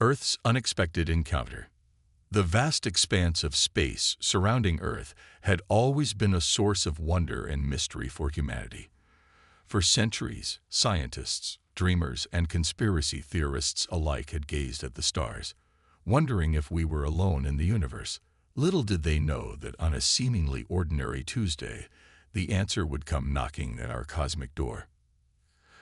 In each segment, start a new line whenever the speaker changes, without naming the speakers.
Earth's unexpected encounter. The vast expanse of space surrounding Earth had always been a source of wonder and mystery for humanity. For centuries, scientists, dreamers, and conspiracy theorists alike had gazed at the stars, wondering if we were alone in the universe. Little did they know that on a seemingly ordinary Tuesday, the answer would come knocking at our cosmic door.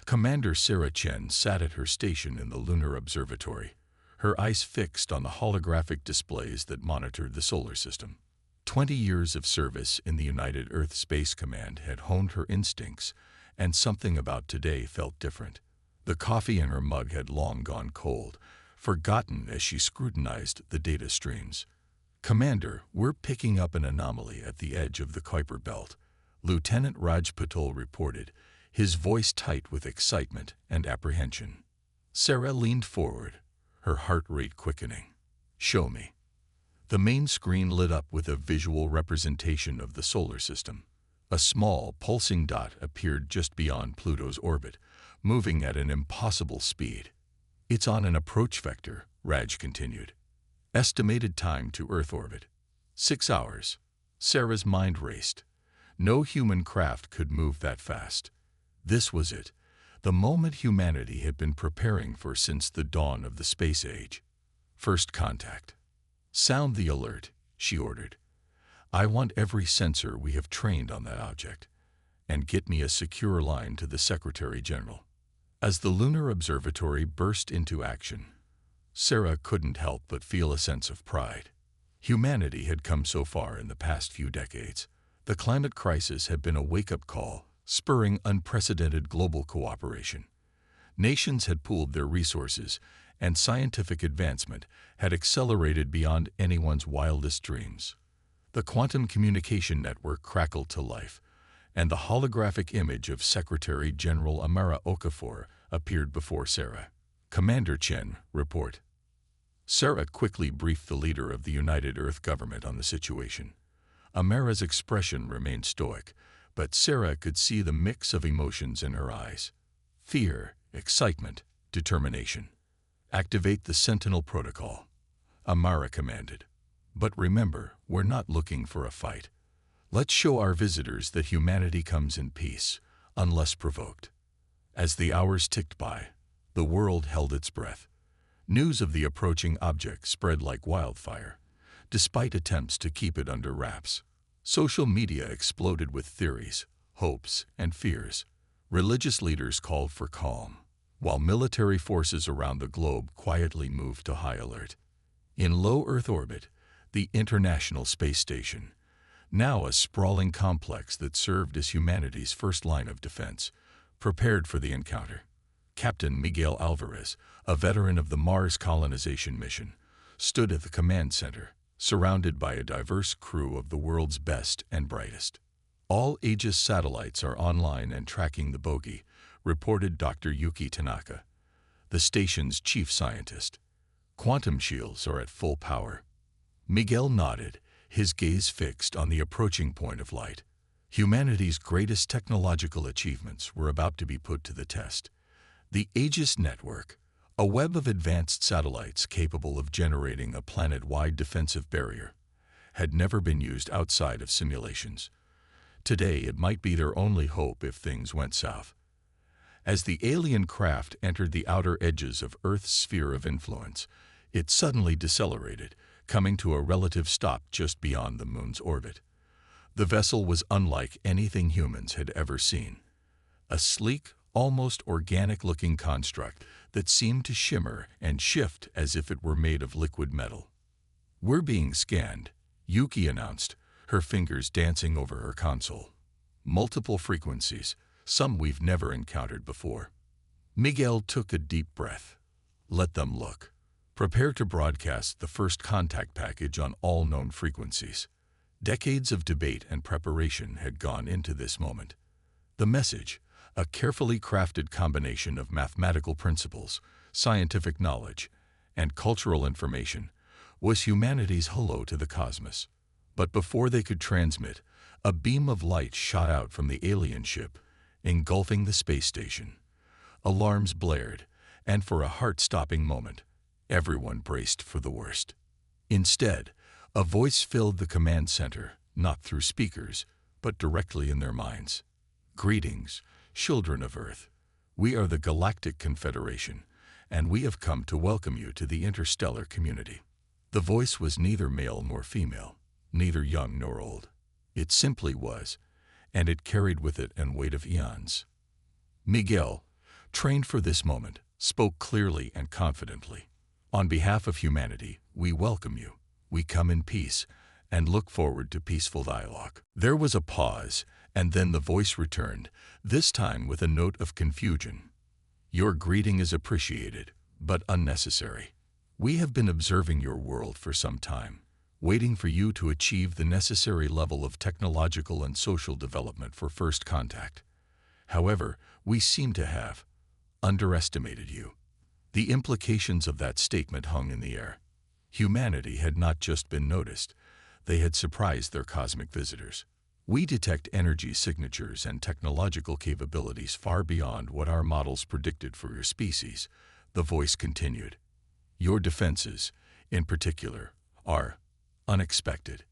Commander Sarah Chen sat at her station in the Lunar Observatory, her eyes fixed on the holographic displays that monitored the solar system. 20 years of service in the United Earth Space Command had honed her instincts, and something about today felt different. The coffee in her mug had long gone cold, forgotten as she scrutinized the data streams. "Commander, we're picking up an anomaly at the edge of the Kuiper Belt," Lieutenant Raj Patel reported, his voice tight with excitement and apprehension. Sarah leaned forward, her heart rate quickening. "Show me." The main screen lit up with a visual representation of the solar system. A small, pulsing dot appeared just beyond Pluto's orbit, moving at an impossible speed. "It's on an approach vector," Raj continued. "Estimated time to Earth orbit: 6 hours." Sarah's mind raced. No human craft could move that fast. This was it, the moment humanity had been preparing for since the dawn of the space age. "First contact." "Sound the alert," she ordered. "I want every sensor we have trained on that object. And get me a secure line to the Secretary General." As the Lunar Observatory burst into action, Sarah couldn't help but feel a sense of pride. Humanity had come so far in the past few decades. The climate crisis had been a wake-up call, spurring unprecedented global cooperation. Nations had pooled their resources, and scientific advancement had accelerated beyond anyone's wildest dreams. The quantum communication network crackled to life, and the holographic image of Secretary General Amara Okafor appeared before Sarah. "Commander Chen, report." Sarah quickly briefed the leader of the United Earth government on the situation. Amara's expression remained stoic, but Sarah could see the mix of emotions in her eyes: fear, excitement, determination. "Activate the Sentinel Protocol," Amara commanded. "But remember, we're not looking for a fight. Let's show our visitors that humanity comes in peace, unless provoked." As the hours ticked by, the world held its breath. News of the approaching object spread like wildfire, despite attempts to keep it under wraps. Social media exploded with theories, hopes, and fears. Religious leaders called for calm, while military forces around the globe quietly moved to high alert. In low Earth orbit, the International Space Station, now a sprawling complex that served as humanity's first line of defense, prepared for the encounter. Captain Miguel Alvarez, a veteran of the Mars colonization mission, stood at the command center, surrounded by a diverse crew of the world's best and brightest. "All Aegis satellites are online and tracking the bogey," reported Dr. Yuki Tanaka, the station's chief scientist. "Quantum shields are at full power." Miguel nodded, his gaze fixed on the approaching point of light. Humanity's greatest technological achievements were about to be put to the test. The Aegis network, a web of advanced satellites capable of generating a planet-wide defensive barrier, had never been used outside of simulations. Today, it might be their only hope if things went south. As the alien craft entered the outer edges of Earth's sphere of influence, it suddenly decelerated, coming to a relative stop just beyond the Moon's orbit. The vessel was unlike anything humans had ever seen. A sleek, almost organic-looking construct that seemed to shimmer and shift as if it were made of liquid metal. "We're being scanned," Yuki announced, her fingers dancing over her console. "Multiple frequencies, some we've never encountered before." Miguel took a deep breath. "Let them look. Prepare to broadcast the first contact package on all known frequencies." Decades of debate and preparation had gone into this moment. The message, a carefully crafted combination of mathematical principles, scientific knowledge, and cultural information, was humanity's hello to the cosmos. But before they could transmit, a beam of light shot out from the alien ship, engulfing the space station. Alarms blared, and for a heart-stopping moment, Everyone braced for the worst. Instead, a voice filled the command center, not through speakers, but directly in their minds. Greetings, children of Earth. We are the Galactic Confederation, and we have come to welcome you to the interstellar community. The voice was neither male nor female, neither young nor old. It simply was, and it carried with it an weight of eons. Miguel, trained for this moment, spoke clearly and confidently. On behalf of humanity, we welcome you. We come in peace and look forward to peaceful dialogue. There was a pause, and then the voice returned, this time with a note of confusion. Your greeting is appreciated, but unnecessary. We have been observing your world for some time, waiting for you to achieve the necessary level of technological and social development for first contact. However, we seem to have underestimated you. The implications of that statement hung in the air. Humanity had not just been noticed, they had surprised their cosmic visitors. We detect energy signatures and technological capabilities far beyond what our models predicted for your species, the voice continued. Your defenses, in particular, are unexpected.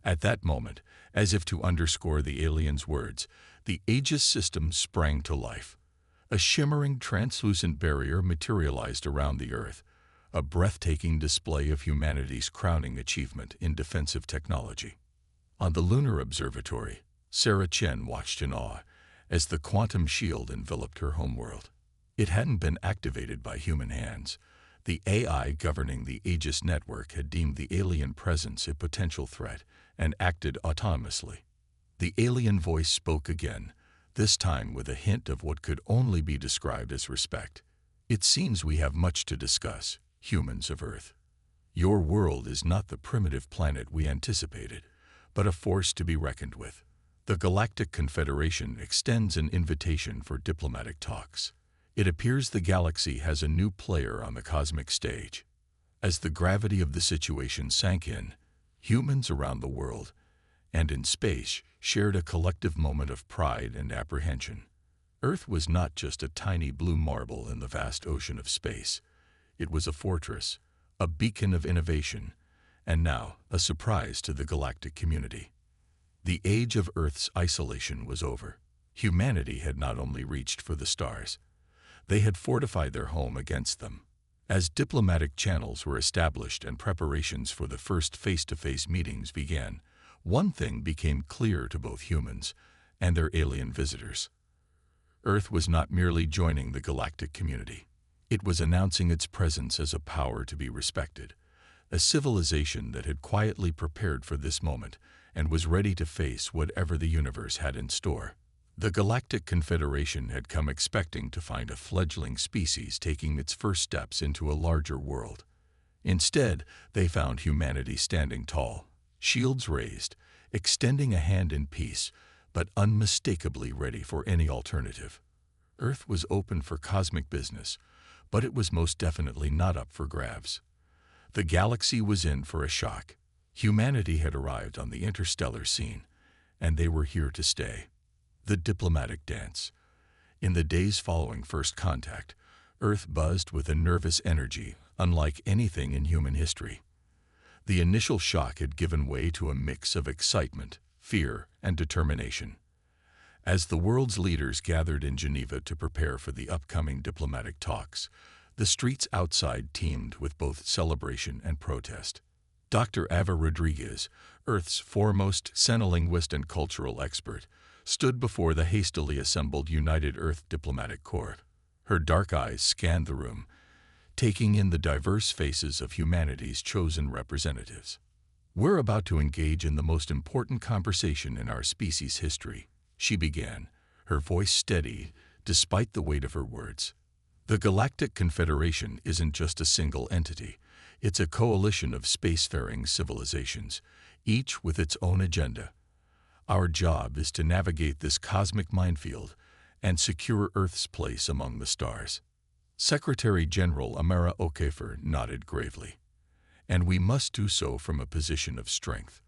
At that moment, as if to underscore the alien's words, the Aegis system sprang to life. A shimmering, translucent barrier materialized around the Earth, a breathtaking display of humanity's crowning achievement in defensive technology. On the lunar observatory, Sarah Chen watched in awe as the quantum shield enveloped her homeworld. It hadn't been activated by human hands. The AI governing the Aegis network had deemed the alien presence a potential threat and acted autonomously. The alien voice spoke again, this time with a hint of what could only be described as respect. It seems we have much to discuss, humans of Earth. Your world is not the primitive planet we anticipated, but a force to be reckoned with. The Galactic Confederation extends an invitation for diplomatic talks. It appears the galaxy has a new player on the cosmic stage. As the gravity of the situation sank in, humans around the world and in space shared a collective moment of pride and apprehension. Earth was not just a tiny blue marble in the vast ocean of space. It was a fortress, a beacon of innovation, and now a surprise to the galactic community. The age of Earth's isolation was over. Humanity had not only reached for the stars, they had fortified their home against them. As diplomatic channels were established and preparations for the first face-to-face meetings began, one thing became clear to both humans and their alien visitors. Earth was not merely joining the galactic community. It was announcing its presence as a power to be respected, a civilization that had quietly prepared for this moment and was ready to face whatever the universe had in store. The Galactic Confederation had come expecting to find a fledgling species taking its first steps into a larger world. Instead, they found humanity standing tall, shields raised, extending a hand in peace, but unmistakably ready for any alternative. Earth was open for cosmic business, but it was most definitely not up for grabs. The galaxy was in for a shock. Humanity had arrived on the interstellar scene, and they were here to stay. The diplomatic dance. In the days following first contact, Earth buzzed with a nervous energy unlike anything in human history. The initial shock had given way to a mix of excitement, fear, and determination. As the world's leaders gathered in Geneva to prepare for the upcoming diplomatic talks, the streets outside teemed with both celebration and protest. Dr. Ava Rodriguez, Earth's foremost xenolinguist and cultural expert, stood before the hastily assembled United Earth Diplomatic Corps. Her dark eyes scanned the room, taking in the diverse faces of humanity's chosen representatives. "We're about to engage in the most important conversation in our species' history," she began, her voice steady despite the weight of her words. "The Galactic Confederation isn't just a single entity. It's a coalition of spacefaring civilizations, each with its own agenda. Our job is to navigate this cosmic minefield and secure Earth's place among the stars." Secretary General Amara Okafor nodded gravely. "And we must do so from a position of strength.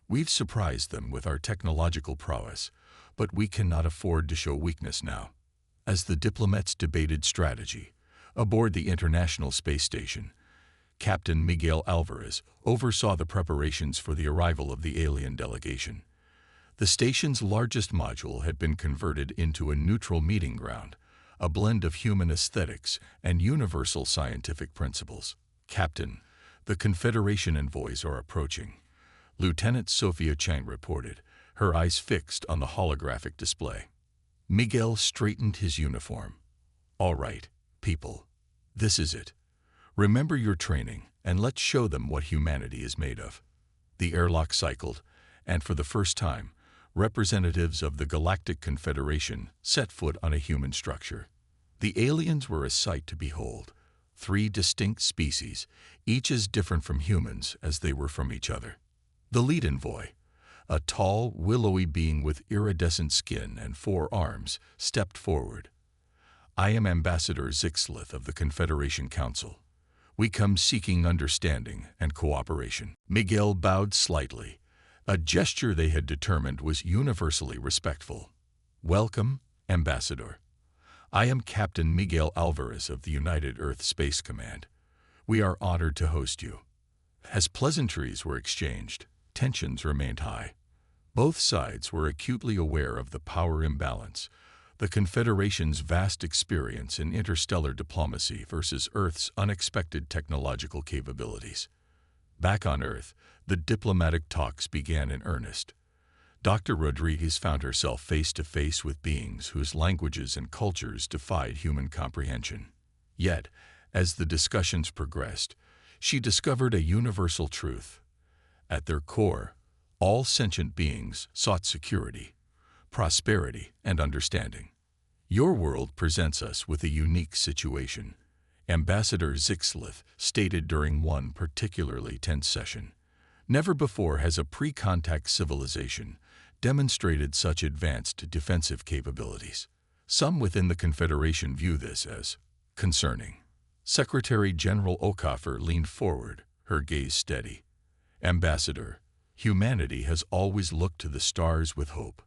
We've surprised them with our technological prowess, but we cannot afford to show weakness now." As the diplomats debated strategy, Aboard the International Space Station, Captain Miguel Alvarez oversaw the preparations for the arrival of the alien delegation. The station's largest module had been converted into a neutral meeting ground, a blend of human aesthetics and universal scientific principles. Captain, the Confederation envoys are approaching, Lieutenant Sophia Chang reported, her eyes fixed on the holographic display. Miguel straightened his uniform. All right, people, this is it. Remember your training, and let's show them what humanity is made of. The airlock cycled, and for the first time, representatives of the Galactic Confederation set foot on a human structure. The aliens were a sight to behold. 3 distinct species, each as different from humans as they were from each other. The lead envoy, a tall, willowy being with iridescent skin and 4 arms, stepped forward. I am Ambassador Zixlith of the Confederation Council. We come seeking understanding and cooperation. Miguel bowed slightly, a gesture they had determined was universally respectful. Welcome, Ambassador. I am Captain Miguel Alvarez of the United Earth Space Command. We are honored to host you. As pleasantries were exchanged, tensions remained high. Both sides were acutely aware of the power imbalance, the Confederation's vast experience in interstellar diplomacy versus Earth's unexpected technological capabilities. Back on Earth, the diplomatic talks began in earnest. Dr. Rodriguez found herself face to face with beings whose languages and cultures defied human comprehension. Yet, as the discussions progressed, she discovered a universal truth. At their core, all sentient beings sought security, prosperity, and understanding. Your world presents us with a unique situation, Ambassador Zixlith stated during one particularly tense session. Never before has a pre-contact civilization demonstrated such advanced defensive capabilities. Some within the Confederation view this as concerning. Secretary General Okafor leaned forward, her gaze steady. Ambassador, humanity has always looked to the stars with hope,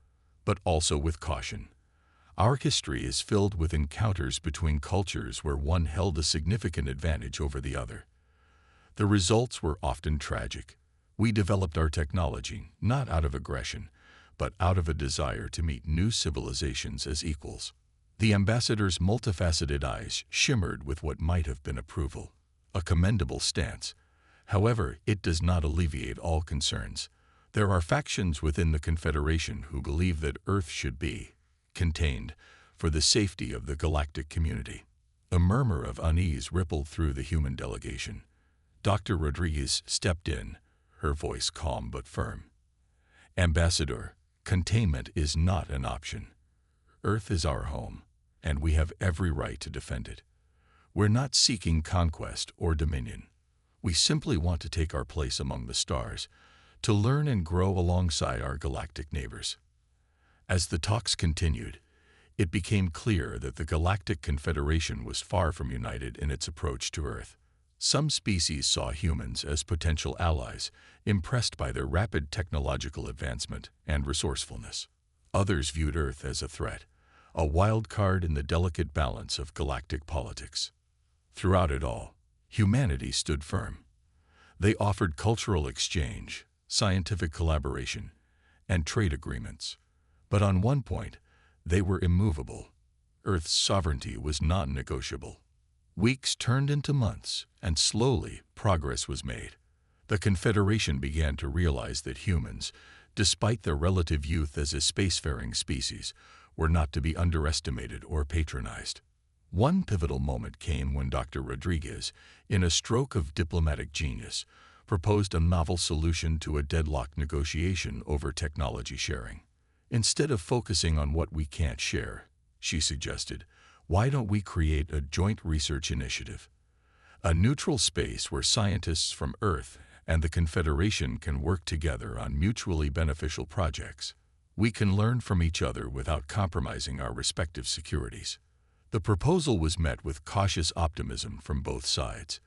but also with caution. Our history is filled with encounters between cultures where one held a significant advantage over the other. The results were often tragic. We developed our technology not out of aggression, but out of a desire to meet new civilizations as equals. The ambassador's multifaceted eyes shimmered with what might have been approval, a commendable stance. However, it does not alleviate all concerns. There are factions within the Confederation who believe that Earth should be contained for the safety of the galactic community. A murmur of unease rippled through the human delegation. Dr. Rodriguez stepped in, her voice calm but firm. Ambassador, containment is not an option. Earth is our home, and we have every right to defend it. We're not seeking conquest or dominion. We simply want to take our place among the stars, to learn and grow alongside our galactic neighbors. As the talks continued, it became clear that the Galactic Confederation was far from united in its approach to Earth. Some species saw humans as potential allies, impressed by their rapid technological advancement and resourcefulness. Others viewed Earth as a threat, a wild card in the delicate balance of galactic politics. Throughout it all, humanity stood firm. They offered cultural exchange, scientific collaboration, and trade agreements. But on one point, they were immovable. Earth's sovereignty was non-negotiable. Weeks turned into months, and slowly progress was made. The Confederation began to realize that humans, despite their relative youth as a spacefaring species, were not to be underestimated or patronized. One pivotal moment came when Dr. Rodriguez, in a stroke of diplomatic genius, proposed a novel solution to a deadlocked negotiation over technology sharing. Instead of focusing on what we can't share, she suggested, why don't we create a joint research initiative? A neutral space where scientists from Earth and the Confederation can work together on mutually beneficial projects. We can learn from each other without compromising our respective securities. The proposal was met with cautious optimism from both sides.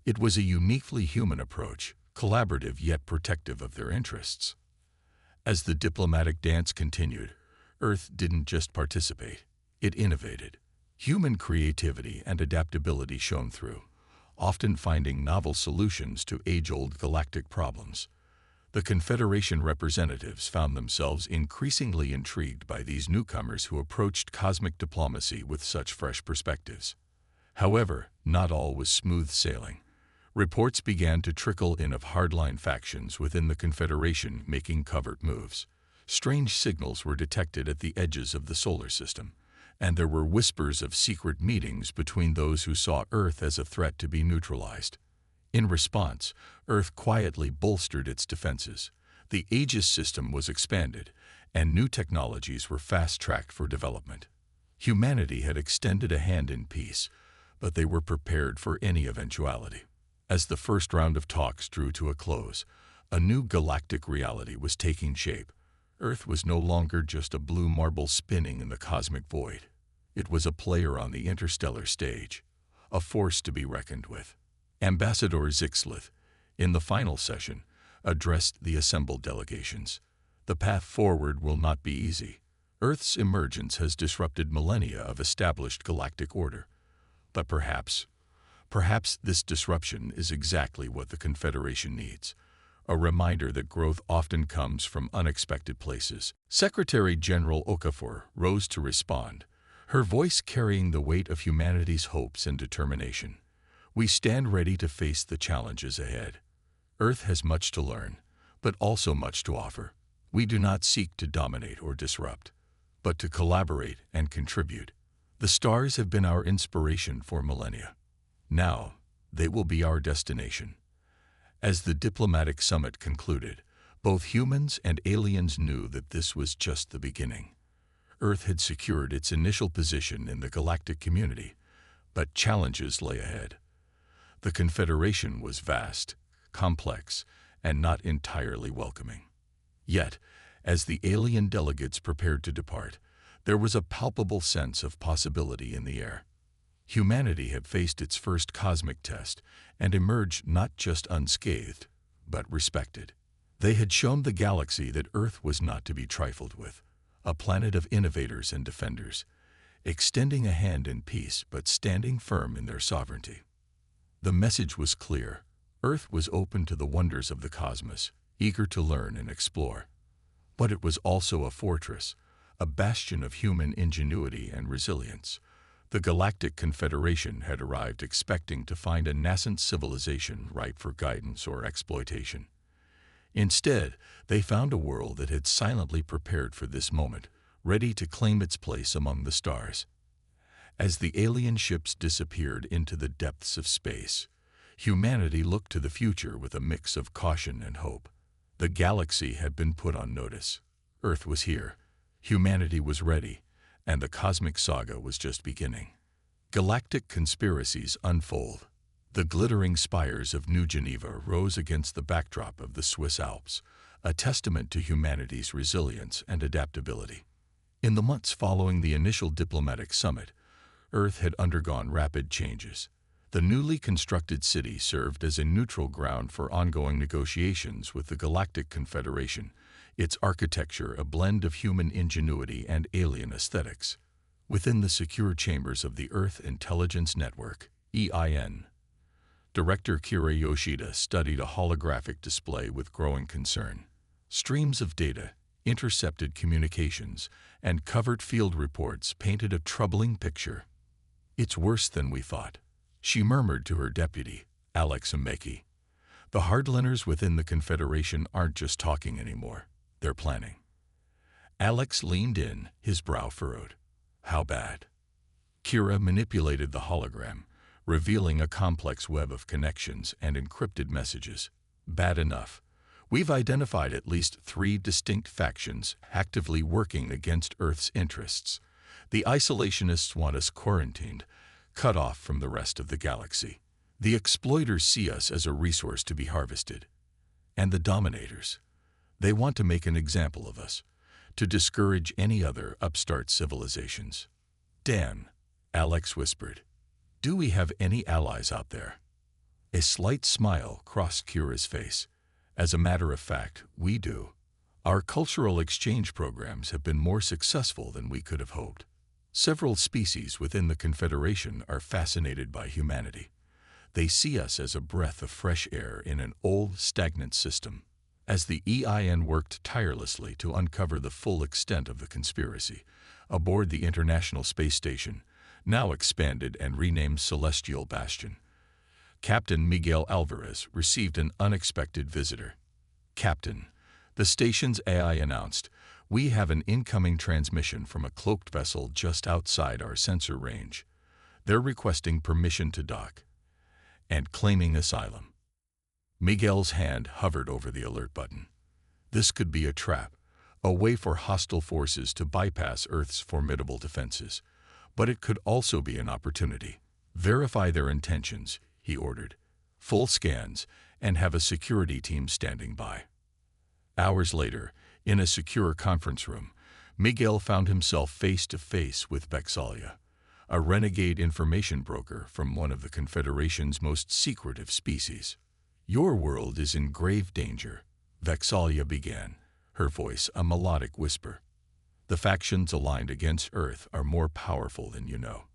It was a uniquely human approach, collaborative yet protective of their interests. As the diplomatic dance continued, Earth didn't just participate, it innovated. Human creativity and adaptability shone through, often finding novel solutions to age-old galactic problems. The Confederation representatives found themselves increasingly intrigued by these newcomers who approached cosmic diplomacy with such fresh perspectives. However, not all was smooth sailing. Reports began to trickle in of hardline factions within the Confederation making covert moves. Strange signals were detected at the edges of the solar system, and there were whispers of secret meetings between those who saw Earth as a threat to be neutralized. In response, Earth quietly bolstered its defenses. The Aegis system was expanded, and new technologies were fast-tracked for development. Humanity had extended a hand in peace, but they were prepared for any eventuality. As the first round of talks drew to a close, a new galactic reality was taking shape. Earth was no longer just a blue marble spinning in the cosmic void. It was a player on the interstellar stage, a force to be reckoned with. Ambassador Zixlith, in the final session, addressed the assembled delegations. The path forward will not be easy. Earth's emergence has disrupted millennia of established galactic order. But perhaps this disruption is exactly what the Confederation needs. A reminder that growth often comes from unexpected places. Secretary General Okafor rose to respond, her voice carrying the weight of humanity's hopes and determination. We stand ready to face the challenges ahead. Earth has much to learn, but also much to offer. We do not seek to dominate or disrupt, but to collaborate and contribute. The stars have been our inspiration for millennia. Now, they will be our destination. As the diplomatic summit concluded, both humans and aliens knew that this was just the beginning. Earth had secured its initial position in the galactic community, but challenges lay ahead. The Confederation was vast, complex, and not entirely welcoming. Yet, as the alien delegates prepared to depart, there was a palpable sense of possibility in the air. Humanity had faced its first cosmic test and emerged not just unscathed, but respected. They had shown the galaxy that Earth was not to be trifled with, a planet of innovators and defenders, extending a hand in peace but standing firm in their sovereignty. The message was clear. Earth was open to the wonders of the cosmos, eager to learn and explore. But it was also a fortress, a bastion of human ingenuity and resilience. The Galactic Confederation had arrived expecting to find a nascent civilization ripe for guidance or exploitation. Instead, they found a world that had silently prepared for this moment, ready to claim its place among the stars. As the alien ships disappeared into the depths of space, humanity looked to the future with a mix of caution and hope. The galaxy had been put on notice. Earth was here, humanity was ready, and the cosmic saga was just beginning. Galactic conspiracies unfold. The glittering spires of New Geneva rose against the backdrop of the Swiss Alps, a testament to humanity's resilience and adaptability. In the months following the initial diplomatic summit, Earth had undergone rapid changes. The newly constructed city served as a neutral ground for ongoing negotiations with the Galactic Confederation, its architecture a blend of human ingenuity and alien aesthetics. Within the secure chambers of the Earth Intelligence Network, EIN, Director Kira Yoshida studied a holographic display with growing concern. Streams of data, intercepted communications, and covert field reports painted a troubling picture. "It's worse than we thought," she murmured to her deputy, Alex Mbeki. "The hardliners within the Confederation aren't just talking anymore, they're planning." Alex leaned in, his brow furrowed. "How bad?" Kira manipulated the hologram, revealing a complex web of connections and encrypted messages. "Bad enough. We've identified at least 3 distinct factions actively working against Earth's interests. The isolationists want us quarantined, cut off from the rest of the galaxy. The exploiters see us as a resource to be harvested. And the dominators, they want to make an example of us, to discourage any other upstart civilizations." "Dan," Alex whispered, "do we have any allies out there?" A slight smile crossed Kira's face. "As a matter of fact, we do. Our cultural exchange programs have been more successful than we could have hoped." Several species within the Confederation are fascinated by humanity. They see us as a breath of fresh air in an old, stagnant system. As the EIN worked tirelessly to uncover the full extent of the conspiracy, aboard the International Space Station, now expanded and renamed Celestial Bastion, Captain Miguel Alvarez received an unexpected visitor. "Captain," the station's AI announced, "we have an incoming transmission from a cloaked vessel just outside our sensor range. They're requesting permission to dock and claiming asylum." Miguel's hand hovered over the alert button. This could be a trap, a way for hostile forces to bypass Earth's formidable defenses. But it could also be an opportunity. "Verify their intentions," he ordered. "Full scans, and have a security team standing by." Hours later, in a secure conference room, Miguel found himself face to face with Vexalia, a renegade information broker from one of the Confederation's most secretive species. "Your world is in grave danger," Vexalia began, her voice a melodic whisper. "The factions aligned against Earth are more powerful than you know."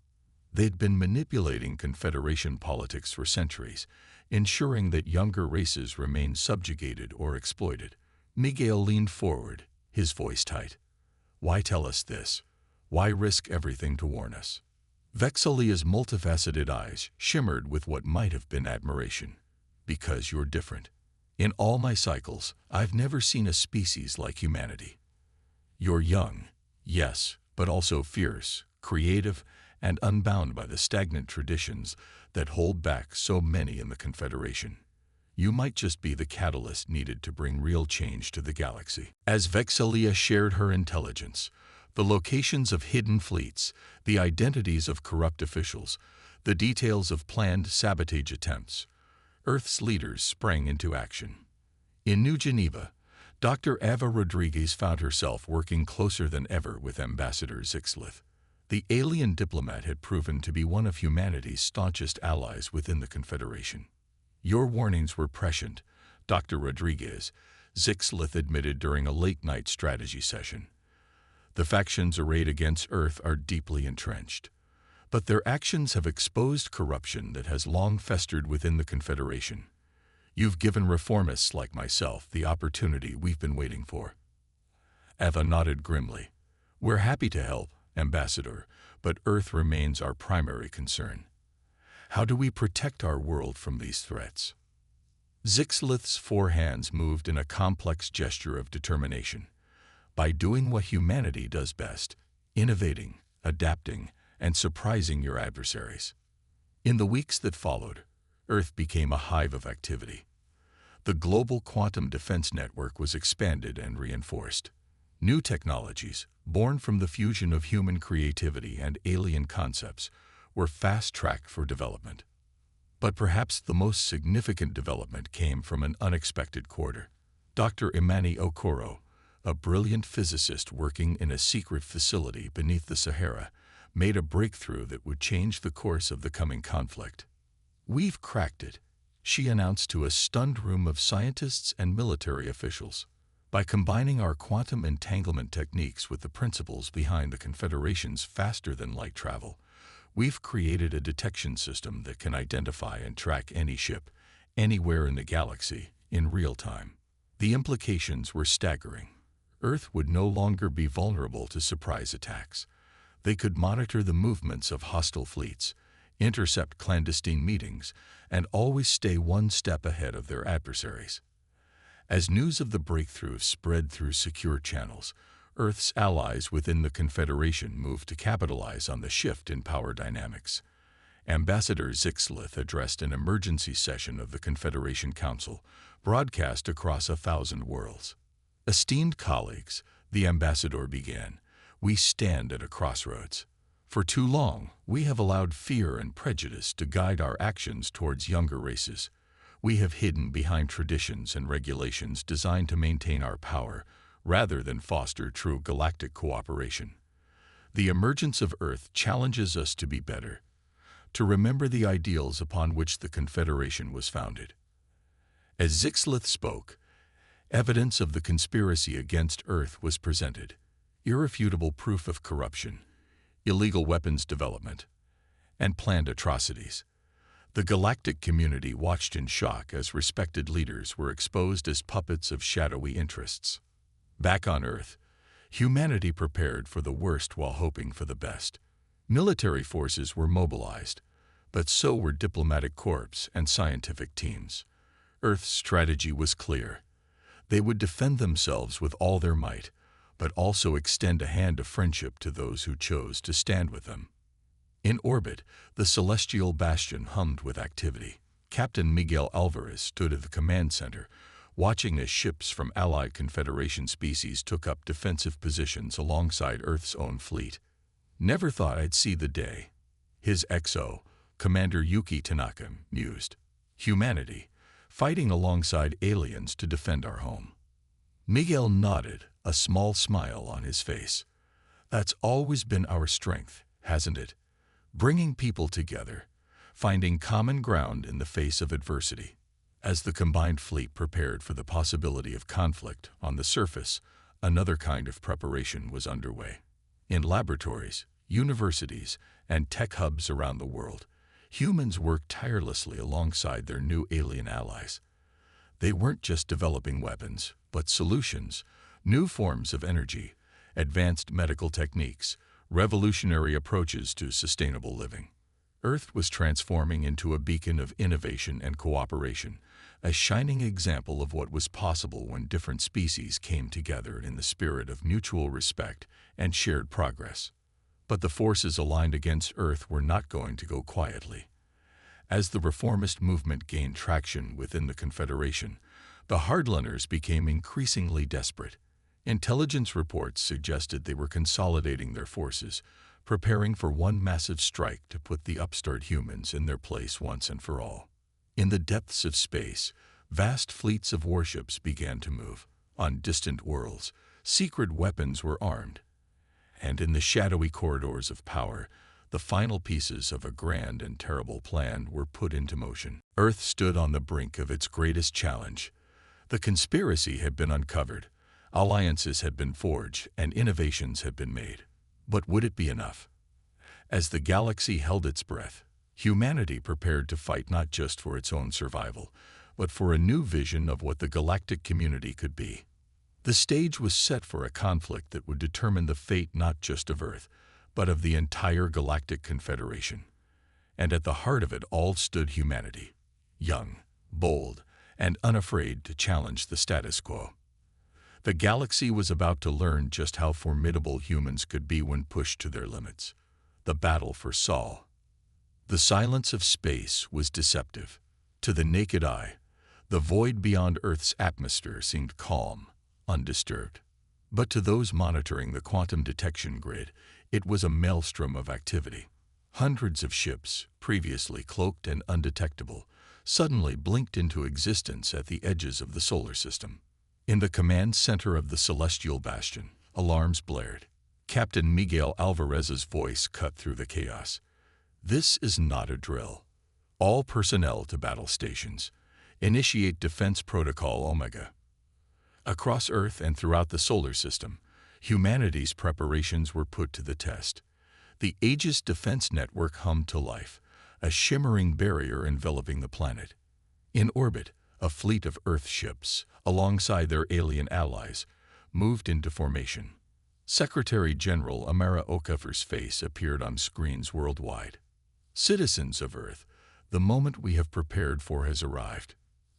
They'd been manipulating Confederation politics for centuries, ensuring that younger races remained subjugated or exploited. Miguel leaned forward, his voice tight. "Why tell us this? Why risk everything to warn us?" Vexalia's multifaceted eyes shimmered with what might have been admiration. "Because you're different. In all my cycles, I've never seen a species like humanity. You're young, yes, but also fierce, creative, and unbound by the stagnant traditions that hold back so many in the Confederation. You might just be the catalyst needed to bring real change to the galaxy." As Vexalia shared her intelligence, the locations of hidden fleets, the identities of corrupt officials, the details of planned sabotage attempts, Earth's leaders sprang into action. In New Geneva, Dr. Eva Rodriguez found herself working closer than ever with Ambassador Zixlith. The alien diplomat had proven to be one of humanity's staunchest allies within the Confederation. "Your warnings were prescient, Dr. Rodriguez," Zixlith admitted during a late-night strategy session. "The factions arrayed against Earth are deeply entrenched, but their actions have exposed corruption that has long festered within the Confederation. You've given reformists like myself the opportunity we've been waiting for." Eva nodded grimly. "We're happy to help, Ambassador, but Earth remains our primary concern. How do we protect our world from these threats?" Zixlith's four hands moved in a complex gesture of determination. "By doing what humanity does best, innovating, adapting, and surprising your adversaries." In the weeks that followed, Earth became a hive of activity. The global quantum defense network was expanded and reinforced. New technologies, born from the fusion of human creativity and alien concepts, were fast-tracked for development. But perhaps the most significant development came from an unexpected quarter. Dr. Imani Okoro, a brilliant physicist working in a secret facility beneath the Sahara, made a breakthrough that would change the course of the coming conflict. "We've cracked it," she announced to a stunned room of scientists and military officials. "By combining our quantum entanglement techniques with the principles behind the Confederation's faster-than-light travel, we've created a detection system that can identify and track any ship, anywhere in the galaxy, in real time." The implications were staggering. Earth would no longer be vulnerable to surprise attacks. They could monitor the movements of hostile fleets, intercept clandestine meetings, and always stay one step ahead of their adversaries. As news of the breakthrough spread through secure channels, Earth's allies within the Confederation moved to capitalize on the shift in power dynamics. Ambassador Zixlith addressed an emergency session of the Confederation Council, broadcast across 1,000 worlds. "Esteemed colleagues," the ambassador began, "we stand at a crossroads. For too long, we have allowed fear and prejudice to guide our actions towards younger races. We have hidden behind traditions and regulations designed to maintain our power, rather than foster true galactic cooperation. The emergence of Earth challenges us to be better, to remember the ideals upon which the Confederation was founded." As Zixlith spoke, evidence of the conspiracy against Earth was presented. Irrefutable proof of corruption, illegal weapons development, and planned atrocities. The galactic community watched in shock as respected leaders were exposed as puppets of shadowy interests. Back on Earth, humanity prepared for the worst while hoping for the best. Military forces were mobilized, but so were diplomatic corps and scientific teams. Earth's strategy was clear. They would defend themselves with all their might, but also extend a hand of friendship to those who chose to stand with them. In orbit, the celestial bastion hummed with activity. Captain Miguel Alvarez stood at the command center, watching as ships from allied Confederation species took up defensive positions alongside Earth's own fleet. "Never thought I'd see the day," his XO, Commander Yuki Tanaka, mused. "Humanity, fighting alongside aliens to defend our home." Miguel nodded, a small smile on his face. "That's always been our strength, hasn't it? Bringing people together, finding common ground in the face of adversity." As the combined fleet prepared for the possibility of conflict on the surface, another kind of preparation was underway. In laboratories, universities, and tech hubs around the world, humans worked tirelessly alongside their new alien allies. They weren't just developing weapons, but solutions, new forms of energy, advanced medical techniques, revolutionary approaches to sustainable living. Earth was transforming into a beacon of innovation and cooperation, a shining example of what was possible when different species came together in the spirit of mutual respect and shared progress. But the forces aligned against Earth were not going to go quietly. As the reformist movement gained traction within the Confederation, the hardliners became increasingly desperate. Intelligence reports suggested they were consolidating their forces, preparing for one massive strike to put the upstart humans in their place once and for all. In the depths of space, vast fleets of warships began to move. On distant worlds, secret weapons were armed. And in the shadowy corridors of power, the final pieces of a grand and terrible plan were put into motion. Earth stood on the brink of its greatest challenge. The conspiracy had been uncovered, alliances had been forged, and innovations had been made. But would it be enough? As the galaxy held its breath, humanity prepared to fight not just for its own survival, but for a new vision of what the galactic community could be. The stage was set for a conflict that would determine the fate not just of Earth, but of the entire Galactic Confederation. And at the heart of it all stood humanity, young, bold, and unafraid to challenge the status quo. The galaxy was about to learn just how formidable humans could be when pushed to their limits. The battle for Sol. The silence of space was deceptive. To the naked eye, the void beyond Earth's atmosphere seemed calm, undisturbed. But to those monitoring the quantum detection grid, it was a maelstrom of activity. Hundreds of ships, previously cloaked and undetectable, suddenly blinked into existence at the edges of the solar system. In the command center of the celestial bastion, alarms blared. Captain Miguel Alvarez's voice cut through the chaos. "This is not a drill. All personnel to battle stations. Initiate Defense Protocol Omega." Across Earth and throughout the solar system, humanity's preparations were put to the test. The Aegis defense network hummed to life, a shimmering barrier enveloping the planet. In orbit, a fleet of Earth ships, alongside their alien allies, moved into formation. Secretary General Amara Okafor's face appeared on screens worldwide. "Citizens of Earth, the moment we have prepared for has arrived.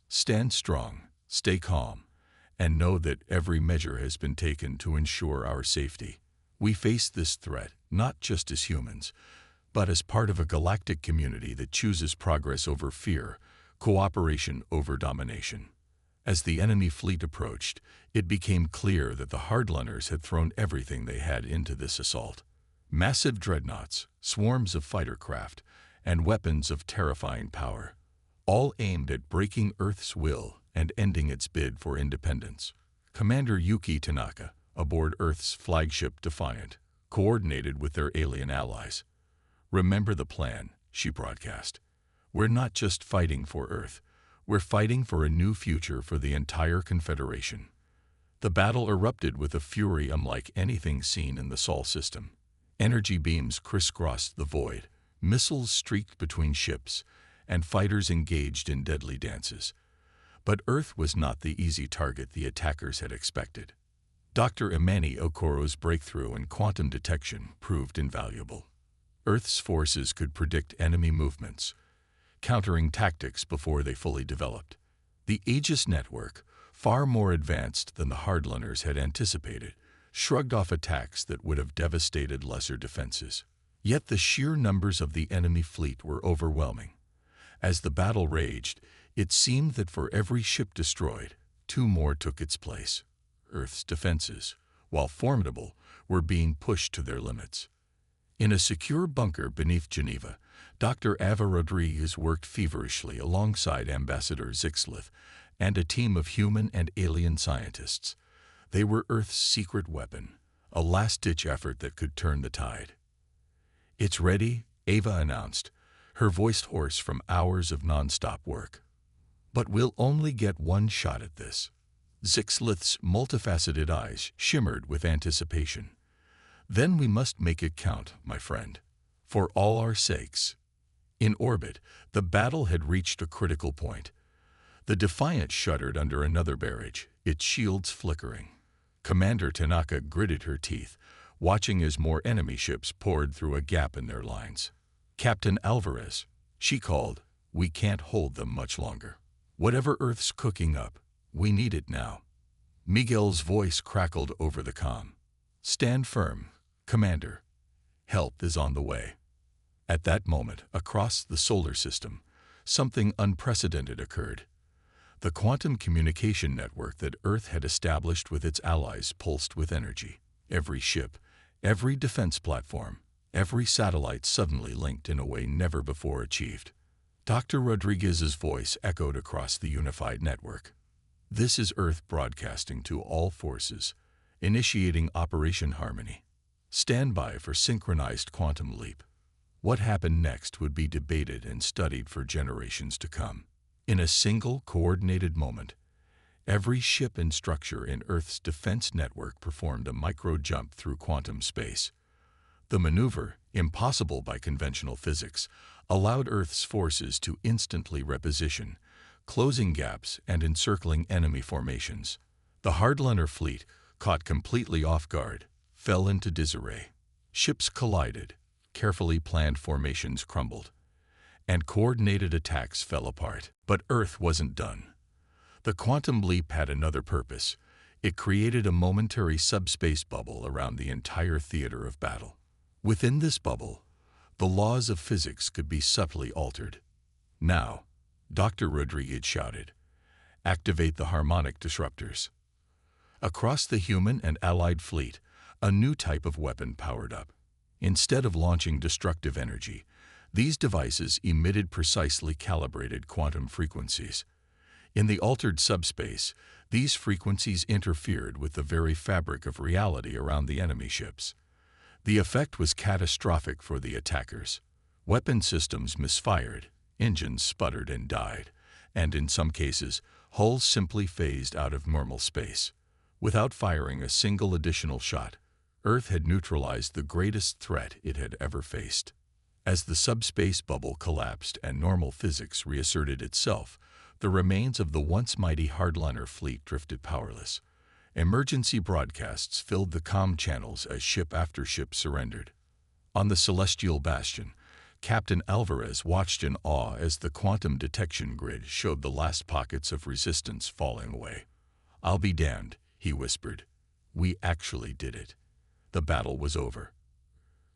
Stand strong, stay calm, and know that every measure has been taken to ensure our safety. We face this threat not just as humans, but as part of a galactic community that chooses progress over fear, cooperation over domination." As the enemy fleet approached, it became clear that the hardliners had thrown everything they had into this assault. Massive dreadnoughts, swarms of fighter craft, and weapons of terrifying power, all aimed at breaking Earth's will and ending its bid for independence. Commander Yuki Tanaka, aboard Earth's flagship Defiant, coordinated with their alien allies. "Remember the plan," she broadcast. "We're not just fighting for Earth. We're fighting for a new future for the entire Confederation." The battle erupted with a fury unlike anything seen in the Sol system. Energy beams crisscrossed the void, missiles streaked between ships, and fighters engaged in deadly dances. But Earth was not the easy target the attackers had expected. Dr. Imani Okoro's breakthrough in quantum detection proved invaluable. Earth's forces could predict enemy movements, countering tactics before they fully developed. The Aegis network, far more advanced than the hardliners had anticipated, shrugged off attacks that would have devastated lesser defenses. Yet the sheer numbers of the enemy fleet were overwhelming. As the battle raged, it seemed that for every ship destroyed, two more took its place. Earth's defenses, while formidable, were being pushed to their limits. In a secure bunker beneath Geneva, Dr. Ava Rodriguez worked feverishly alongside Ambassador Zixlith and a team of human and alien scientists. They were Earth's secret weapon, a last-ditch effort that could turn the tide. "It's ready," Ava announced, her voice hoarse from hours of non-stop work. "But we'll only get one shot at this." Zixlith's multifaceted eyes shimmered with anticipation. "Then we must make it count, my friend. For all our sakes." In orbit, the battle had reached a critical point. The Defiant shuddered under another barrage, its shields flickering. Commander Tanaka gritted her teeth, watching as more enemy ships poured through a gap in their lines. "Captain Alvarez," she called, "we can't hold them much longer. Whatever Earth's cooking up, we need it now." Miguel's voice crackled over the comm. "Stand firm, Commander. Help is on the way." At that moment, across the solar system, something unprecedented occurred. The quantum communication network that Earth had established with its allies pulsed with energy. Every ship, every defense platform, every satellite suddenly linked in a way never before achieved. Dr. Rodriguez's voice echoed across the unified network. "This is Earth broadcasting to all forces, initiating Operation Harmony. Stand by for synchronized quantum leap." What happened next would be debated and studied for generations to come. In a single, coordinated moment, every ship and structure in Earth's defense network performed a micro-jump through quantum space. The maneuver, impossible by conventional physics, allowed Earth's forces to instantly reposition, closing gaps and encircling enemy formations. The hardliner fleet, caught completely off guard, fell into disarray. Ships collided, carefully planned formations crumbled, and coordinated attacks fell apart. But Earth wasn't done. The quantum leap had another purpose. It created a momentary subspace bubble around the entire theater of battle. Within this bubble, the laws of physics could be subtly altered. "Now," Dr. Rodriguez shouted, "activate the harmonic disruptors." Across the human and allied fleet, a new type of weapon powered up. Instead of launching destructive energy, these devices emitted precisely calibrated quantum frequencies. In the altered subspace, these frequencies interfered with the very fabric of reality around the enemy ships. The effect was catastrophic for the attackers. Weapon systems misfired, engines sputtered and died, and in some cases, hulls simply phased out of normal space. Without firing a single additional shot, Earth had neutralized the greatest threat it had ever faced. As the subspace bubble collapsed and normal physics reasserted itself, the remains of the once mighty hardliner fleet drifted powerless. Emergency broadcasts filled the comm channels as ship after ship surrendered. On the celestial bastion, Captain Alvarez watched in awe as the quantum detection grid showed the last pockets of resistance falling away. "I'll be damned," he whispered. "We actually did it." The battle was over.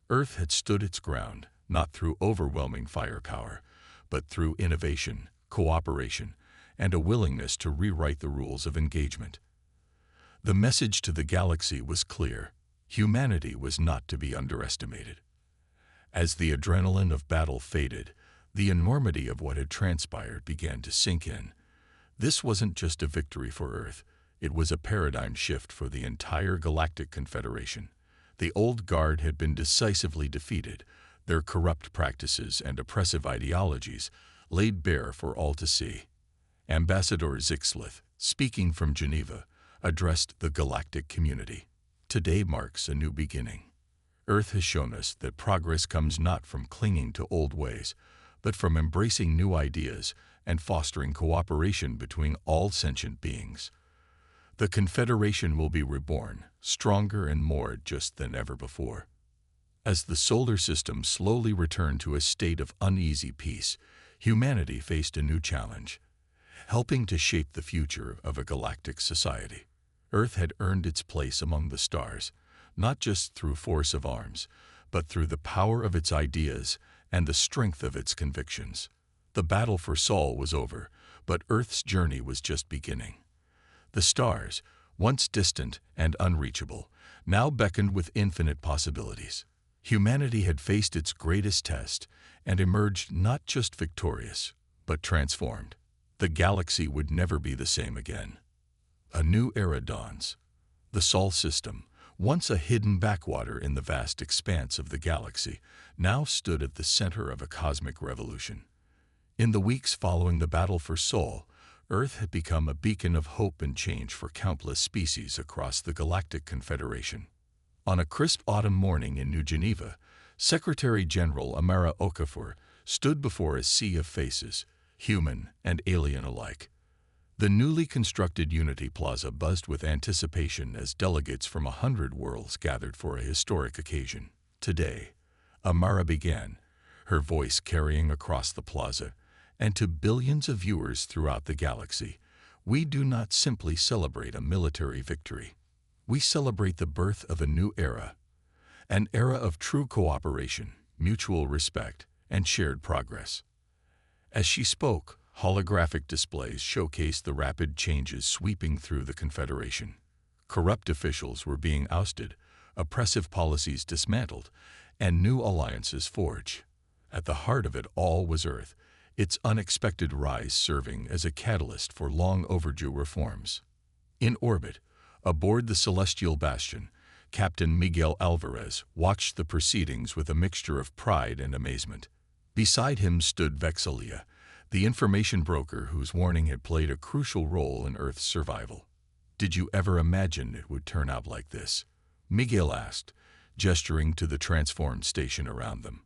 Earth had stood its ground, not through overwhelming firepower, but through innovation, cooperation, and a willingness to rewrite the rules of engagement. The message to the galaxy was clear. Humanity was not to be underestimated. As the adrenaline of battle faded, the enormity of what had transpired began to sink in. This wasn't just a victory for Earth. It was a paradigm shift for the entire Galactic Confederation. The old guard had been decisively defeated, their corrupt practices and oppressive ideologies laid bare for all to see. Ambassador Zixlith, speaking from Geneva, addressed the galactic community. "Today marks a new beginning. Earth has shown us that progress comes not from clinging to old ways, but from embracing new ideas and fostering cooperation between all sentient beings. The Confederation will be reborn, stronger and more just than ever before. As the solar system slowly returned to a state of uneasy peace, humanity faced a new challenge, helping to shape the future of a galactic society. Earth had earned its place among the stars, not just through force of arms, but through the power of its ideas and the strength of its convictions. The battle for Sol was over, but Earth's journey was just beginning. The stars, once distant and unreachable, now beckoned with infinite possibilities. Humanity had faced its greatest test and emerged not just victorious, but transformed. The galaxy would never be the same again. A new era dawns. The Sol system, once a hidden backwater in the vast expanse of the galaxy, now stood at the center of a cosmic revolution. In the weeks following the battle for Sol, Earth had become a beacon of hope and change for countless species across the Galactic Confederation. On a crisp autumn morning in New Geneva, Secretary General Amara Okafor stood before a sea of faces, human and alien alike. The newly constructed Unity Plaza buzzed with anticipation as delegates from 100 worlds gathered for a historic occasion. Today, Amara began, her voice carrying across the plaza, and to billions of viewers throughout the galaxy, we do not simply celebrate a military victory. We celebrate the birth of a new era, an era of true cooperation, mutual respect, and shared progress. As she spoke, holographic displays showcased the rapid changes sweeping through the Confederation. Corrupt officials were being ousted, oppressive policies dismantled, and new alliances forged. At the heart of it all was Earth, its unexpected rise serving as a catalyst for long overdue reforms. In orbit, aboard the Celestial Bastion, Captain Miguel Alvarez watched the proceedings with a mixture of pride and amazement. Beside him stood Vexalia, the information broker whose warning had played a crucial role in Earth's survival. "Did you ever imagine it would turn out like this?" Miguel asked, gesturing to the transformed station around them.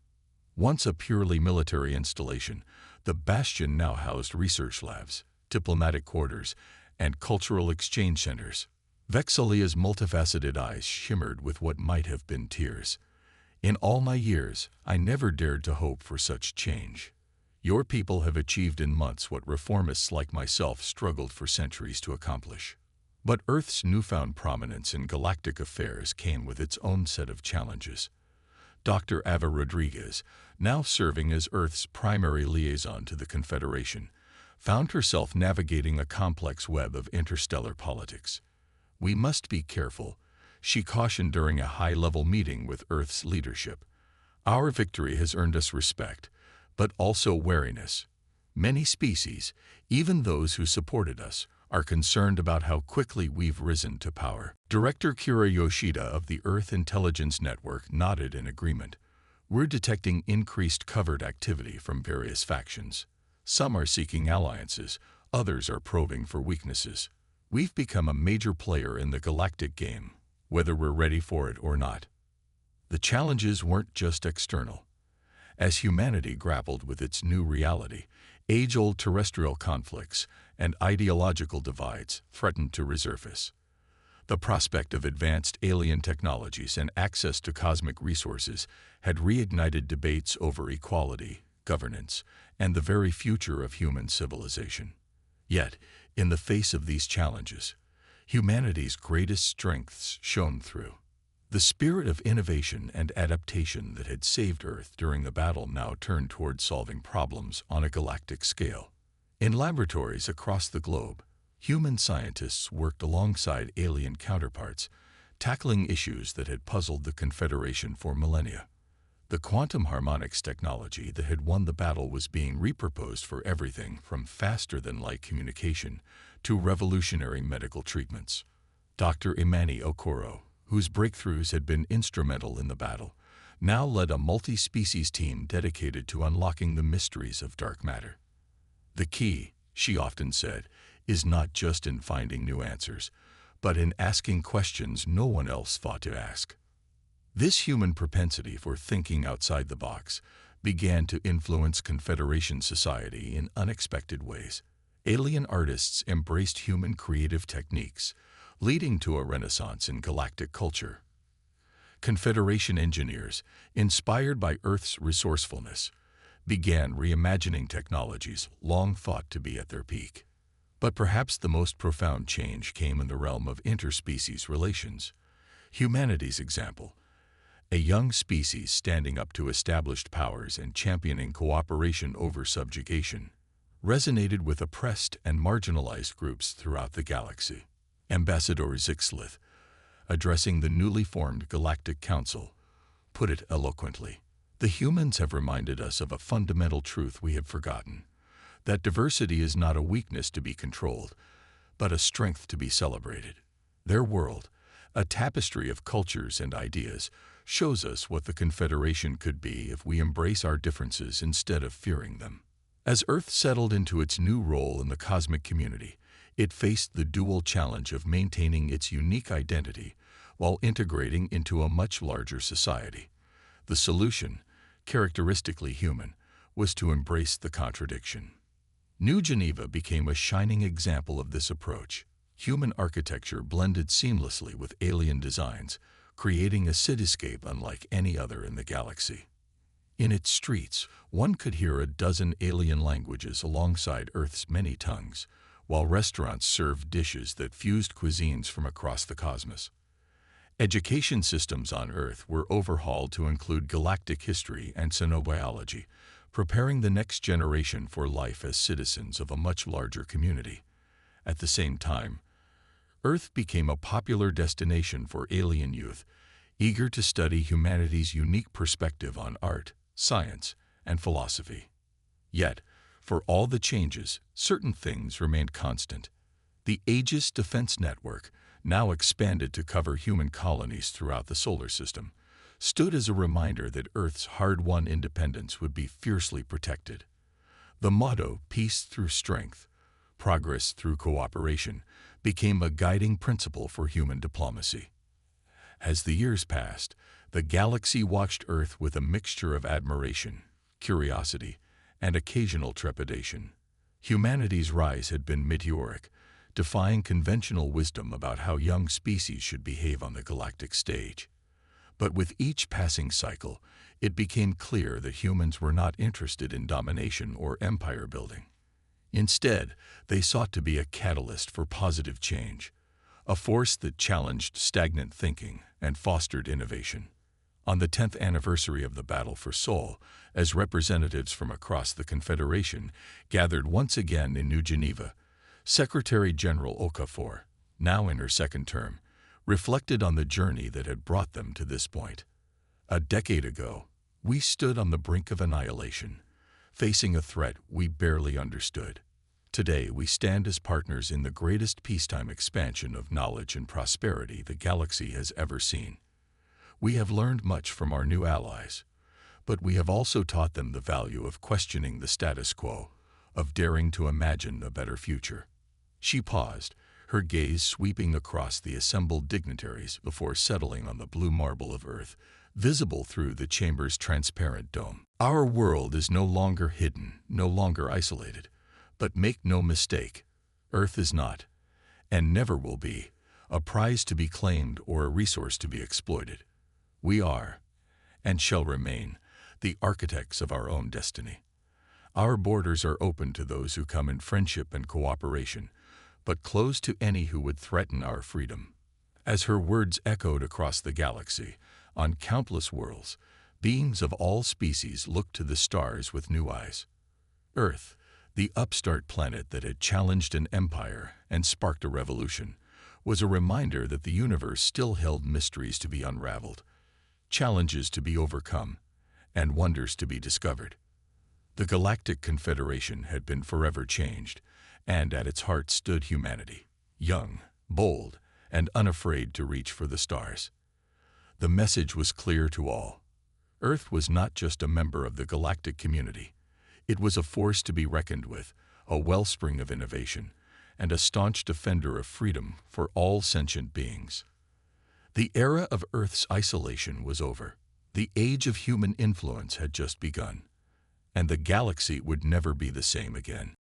Once a purely military installation, the Bastion now housed research labs, diplomatic quarters, and cultural exchange centers. Vexalia's multifaceted eyes shimmered with what might have been tears. "In all my years, I never dared to hope for such change. Your people have achieved in months what reformists like myself struggled for centuries to accomplish." But Earth's newfound prominence in galactic affairs came with its own set of challenges. Dr. Ava Rodriguez, now serving as Earth's primary liaison to the Confederation, found herself navigating a complex web of interstellar politics. "We must be careful," she cautioned during a high-level meeting with Earth's leadership. "Our victory has earned us respect, but also wariness. Many species, even those who supported us, are concerned about how quickly we've risen to power." Director Kira Yoshida of the Earth Intelligence Network nodded in agreement. "We're detecting increased covert activity from various factions. Some are seeking alliances, others are probing for weaknesses. We've become a major player in the galactic game, whether we're ready for it or not." The challenges weren't just external. As humanity grappled with its new reality, age-old terrestrial conflicts and ideological divides threatened to resurface. The prospect of advanced alien technologies and access to cosmic resources had reignited debates over equality, governance, and the very future of human civilization. Yet, in the face of these challenges, humanity's greatest strengths shone through. The spirit of innovation and adaptation that had saved Earth during the battle now turned toward solving problems on a galactic scale. In laboratories across the globe, human scientists worked alongside alien counterparts, tackling issues that had puzzled the Confederation for millennia. The quantum harmonics technology that had won the battle was being repurposed for everything from faster-than-light communication to revolutionary medical treatments. Dr. Imani Okoro, whose breakthroughs had been instrumental in the battle, now led a multi-species team dedicated to unlocking the mysteries of dark matter. "The key," she often said, "is not just in finding new answers, but in asking questions no one else thought to ask." This human propensity for thinking outside the box began to influence Confederation society in unexpected ways. Alien artists embraced human creative techniques, leading to a renaissance in galactic culture. Confederation engineers, inspired by Earth's resourcefulness, began reimagining technologies long thought to be at their peak. But perhaps the most profound change came in the realm of interspecies relations. Humanity's example, a young species standing up to established powers and championing cooperation over subjugation, resonated with oppressed and marginalized groups throughout the galaxy. Ambassador Zixlith, addressing the newly formed Galactic Council, put it eloquently. The humans have reminded us of a fundamental truth we had forgotten, that diversity is not a weakness to be controlled, but a strength to be celebrated. Their world, a tapestry of cultures and ideas, shows us what the Confederation could be if we embrace our differences instead of fearing them. As Earth settled into its new role in the cosmic community, it faced the dual challenge of maintaining its unique identity while integrating into a much larger society. The solution, characteristically human, was to embrace the contradiction. New Geneva became a shining example of this approach. Human architecture blended seamlessly with alien designs, creating a cityscape unlike any other in the galaxy. In its streets, one could hear a dozen alien languages alongside Earth's many tongues, while restaurants served dishes that fused cuisines from across the cosmos. Education systems on Earth were overhauled to include galactic history and xenobiology, preparing the next generation for life as citizens of a much larger community. At the same time, Earth became a popular destination for alien youth, eager to study humanity's unique perspective on art, science, and philosophy. Yet, for all the changes, certain things remained constant. The Aegis Defense Network, now expanded to cover human colonies throughout the solar system, stood as a reminder that Earth's hard-won independence would be fiercely protected. The motto, peace through strength, progress through cooperation, became a guiding principle for human diplomacy. As the years passed, the galaxy watched Earth with a mixture of admiration, curiosity, and occasional trepidation. Humanity's rise had been meteoric, defying conventional wisdom about how young species should behave on the galactic stage. But with each passing cycle, it became clear that humans were not interested in domination or empire building. Instead, they sought to be a catalyst for positive change, a force that challenged stagnant thinking and fostered innovation. On the 10th anniversary of the Battle for Sol, as representatives from across the Confederation gathered once again in New Geneva, Secretary General Okafor, now in her second term, reflected on the journey that had brought them to this point. A decade ago, we stood on the brink of annihilation, facing a threat we barely understood. Today, we stand as partners in the greatest peacetime expansion of knowledge and prosperity the galaxy has ever seen. We have learned much from our new allies, but we have also taught them the value of questioning the status quo, of daring to imagine a better future. She paused, her gaze sweeping across the assembled dignitaries before settling on the blue marble of Earth, visible through the chamber's transparent dome. Our world is no longer hidden, no longer isolated. But make no mistake, Earth is not, and never will be, a prize to be claimed or a resource to be exploited. We are, and shall remain, the architects of our own destiny. Our borders are open to those who come in friendship and cooperation, but closed to any who would threaten our freedom. As her words echoed across the galaxy, on countless worlds, beings of all species looked to the stars with new eyes. Earth, the upstart planet that had challenged an empire and sparked a revolution, was a reminder that the universe still held mysteries to be unraveled, challenges to be overcome, and wonders to be discovered. The Galactic Confederation had been forever changed, and at its heart stood humanity, young, bold, and unafraid to reach for the stars. The message was clear to all. Earth was not just a member of the galactic community. It was a force to be reckoned with, a wellspring of innovation, and a staunch defender of freedom for all sentient beings. The era of Earth's isolation was over. The age of human influence had just begun, and the galaxy would never be the same again.